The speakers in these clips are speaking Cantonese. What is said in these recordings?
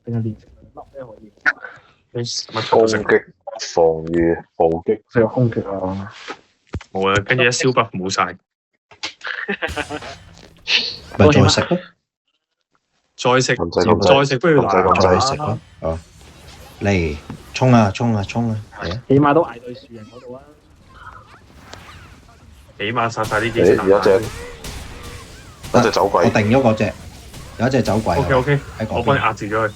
定係連食兩粒咧可以？你乜攻食擊、防禦、暴擊，食個空擊啊！冇啊，跟住一燒筆冇晒，咪再食咯，再食咁滯咁滯再食不如嗱再食咯。哦，嚟衝啊衝啊衝啊！嚟啊！起碼都捱對樹人嗰度啊！起碼殺晒呢啲誒先有一隻一隻走我鬼，定咗嗰隻，有一隻走鬼 O K O K，喺嗰我幫你邊。壓住咗佢。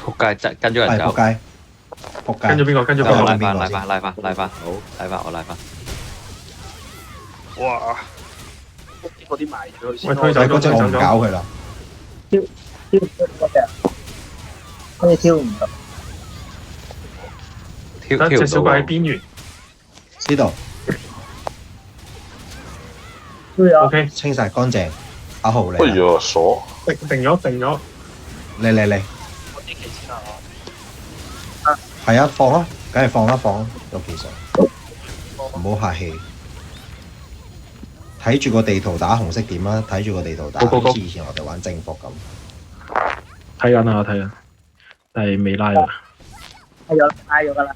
仆街，跟咗人走，係仆街，仆街。跟咗邊個？跟咗我邊邊個拉翻，好，拉翻。個？哇！嗰啲埋咗佢先喂，咯。推走咗，嗰隻我唔推走咗。搞佢啦。嗰隻，好似挑唔到。得隻小跳唔到喎。鬼喺邊緣。呢度都有 O K，清晒乾淨，阿豪嚟哎啦，呀鎖，定咗。嚟，我啲旗先啊！係啊，放啊，梗係放啦，有其實唔好客氣。睇住個地圖打紅色點啊！睇住個地圖打，好好似以前我哋玩正服咁。睇緊啊，睇緊，但係未拉啊！係有拉咗㗎啦。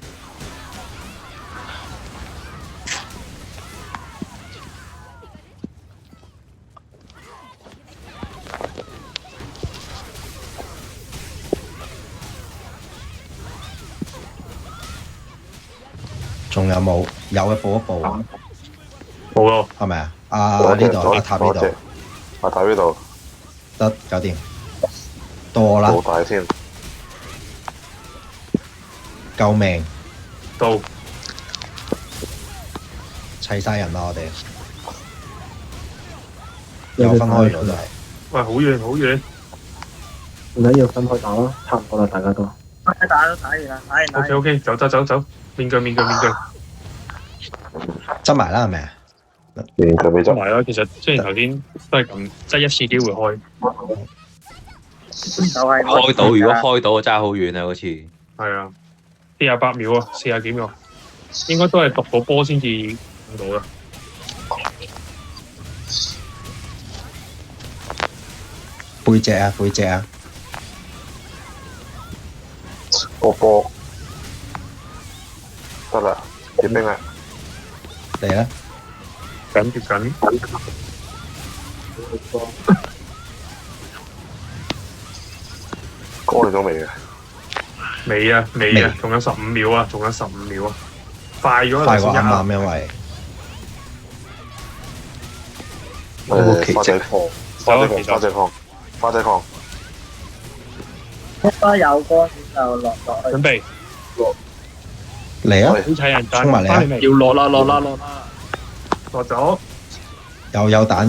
仲有冇？有嘅報一報，冇咯。係咪啊？啊嗰隻呢度，阿塔呢嗰隻度，阿塔呢度得搞掂。到我啦好，大先，救命！到齊晒人啦，我哋又分開咗就係。喂，好遠好遠。唔緊要，分開打咯，差唔多啦，大家都。打完啦，打完 O K O K，走，面具。執埋啦，係咪啊？連佢俾執，同埋啦，其實雖然頭先都係咁，即係一次機會開。就係開到，如果開到，我爭好遠啊！嗰次係啊，48秒啊，40幾秒，應該都係讀個波先至用到啦。背脊啊，個波得啦，結冰啦，嚟啦！接緊。乾咗未嘅？未啊，未仲有15秒啊，快咗快過啱頭先一啱，因為誒花仔礦，花仔礦，應該有光就落去。準備，嚟啊！喂好齊人彈衝埋嚟啊返嚟未要落啦！落咗，又有蛋，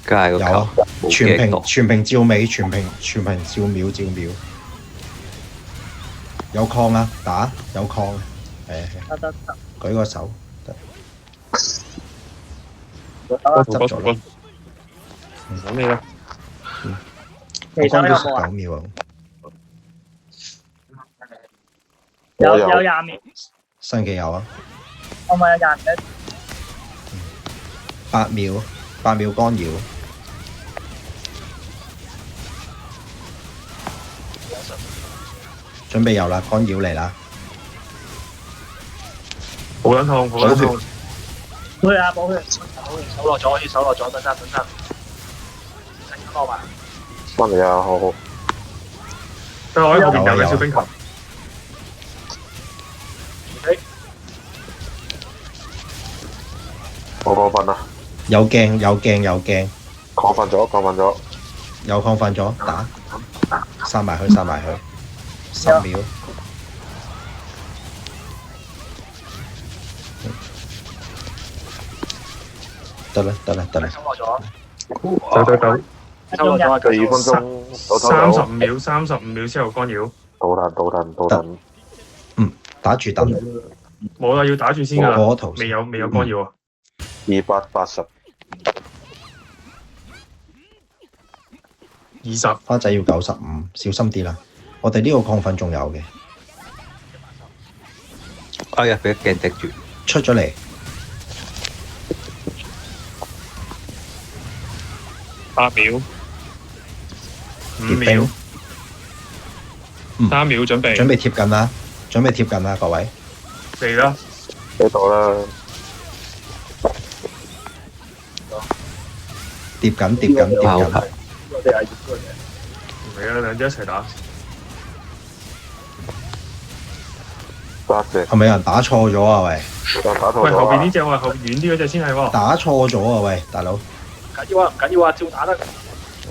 梗係個球有啊！冇全屏鏡度，全屏照尾，全屏照秒，有礦啊！打有礦啊！得，舉個手，執咗。唔講你啦，我關咗其實有冇啊？ 19秒啊！有廿秒，新嘅有啊我咪有廿秒。 ，8秒干擾，準備有啦，干擾嚟啦！好撚痛。補血啊！補血，手落咗，等陣。食落埋。翻嚟啊，好，得我喺後邊有有啊嘅小冰球，我亢奮啦，有鏡，亢奮咗，有亢奮咗，打，殺埋佢，10秒，得啦，手落咗。走，收落咗。 4分鐘，走35秒之後干擾，導彈，打住等，冇啦，要打住先㗎啦，過咗圖未有干擾啊， 280， 20，花仔要95，小心啲啦！我哋呢個亢奮仲有嘅，哎呀，俾鏡滴住，出咗嚟， 8秒， 5秒兵， 3秒準備準備貼近啦，準備貼近啦，各位。嚟啦！喺度啦，疊緊疊緊疊緊，我哋係熱嘅。嚟啦，兩隻一齊打。得嘅，係咪有人打錯咗啊？喂，喂，但打錯咗啊後邊呢！只我係後遠啲嗰隻先係喎。打錯咗啊！喂，大佬，唔緊要啊，唔緊要啊，照打得。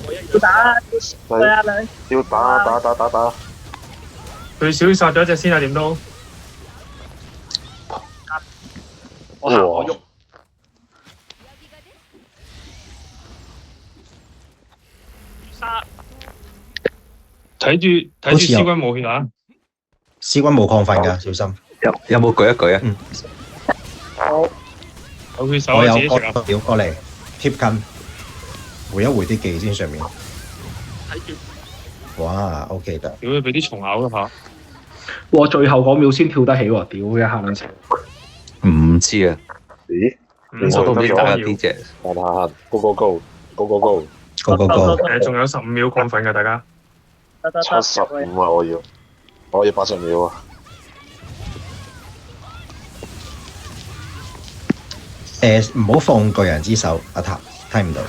我一要打，對啊你。要打，最少殺咗一隻先啊！點都我行我喐。殺！睇住師軍冇血啊！師軍冇亢奮㗎，小心。有冇舉一舉啊？好。有血手我有啊！自己食啊！個表過嚟貼近，回一回啲技先上面。睇住。哇，OK 得。屌你俾啲蟲咬一下！哇！最後嗰秒先跳得起喎，屌一下兩程。唔知啊，咦？我都唔知50打秒邊隻。行，高高高，個個個誒，仲有15秒亢奮㗎，大家。得得得。 75啊！我要80秒啊！唔好放巨人之手，阿塔睇唔到。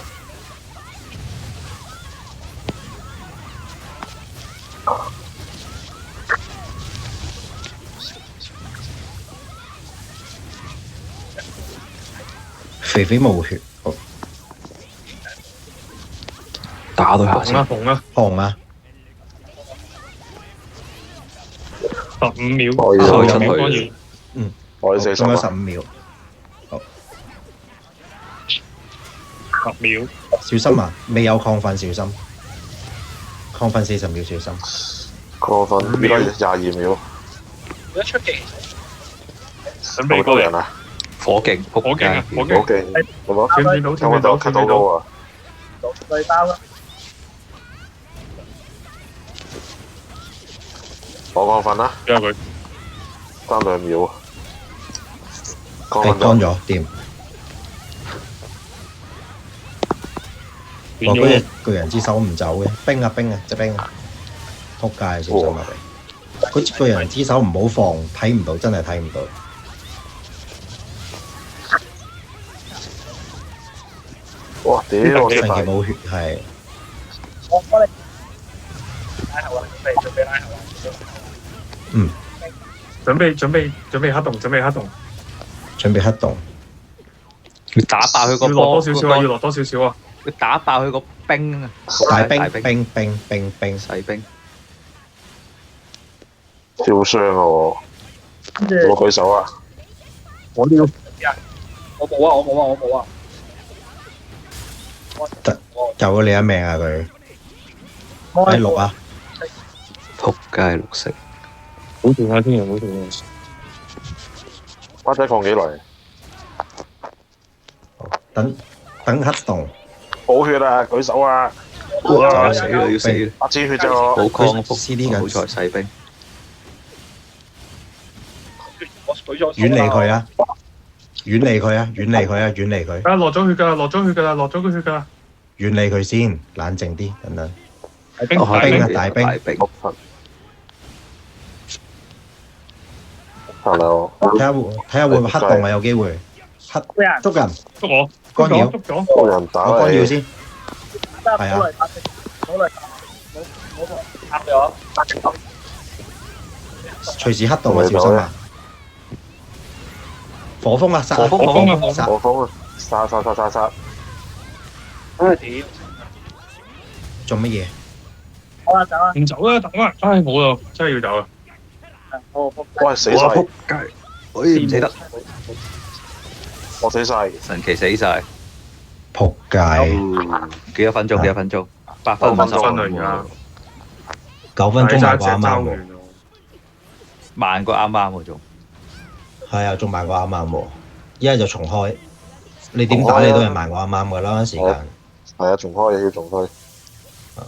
肥肥冇血，好打到下縫啊縫啊紅啊！ ！15秒，我要15秒干擾。我要40仲有啊！ 15秒， 10秒，小心啊！未有亢奮，小心。亢奮40秒，小心。過分，而家22秒，一出技。準備過嚟。好多人啊！火勁，火勁啊！火好勁，勁，好冇？斷斷到，有斷斷到，冇到？cut 到斷斷到。高啊！對包啦。我亢奮啦，因為佢爭2秒啊！亢係奮咗，乾咗，掂。斷咗嗰隻。巨人之手唔走嘅，冰啊冰啊，隻冰啊！撲街，小心啊你！嗰隻巨人之手唔好放，睇唔到，真係睇唔到。哇！屌我神奇啲大，冇血係我幫你。拉後啊！準備拉後啊！準備黑洞，準備黑洞，準備黑洞，要打爆佢個要落波，多少少啊！要落多少少啊！要打爆佢個冰啊！大冰冰細冰，超傷啊我！跟住有冇舉手啊？我冇啊！救咗你一命啊佢！我第六啊！撲街綠色，好掂啊！天人好掂啊！巴仔放幾耐？等黑洞，補血啊！舉手啊！哇死啦要死啦！ 8000血啫我！好康復 CD 緊好彩細冰，我舉咗。遠離佢啊！遠離佢啊！遠離佢啊！遠離佢！啊！落咗血㗎啦！落咗血㗎啦！落咗個血㗎啦！遠離佢先，冷靜啲，等等。大兵哦大兵大冰大冰， Hello，睇下會唔會黑洞啊？有機會黑咩啊？捉人捉我，干擾捉咗，有人打我干擾你，先，係啊打咗。隨時黑洞啊！小心啊！火風啊！殺啊！火風啊殺！火風啊！殺！唉屌！做乜嘢？好啦，走啦。唔走啦，等啦！唉，冇啦，真係要走啦！我喂死晒！哇撲街，哎唔死得，我死晒！神奇死晒，仆街！幾多分鐘？幾多分鐘？8分9 分鐘啦而家， 9分鐘慢過啱啱喎，爭完喎。慢過啱啱喎仲。係啊，仲慢過啱啱喎。一係就重開，你點打你都係慢過啱啱噶啦時間。係啊，重開要重開。啊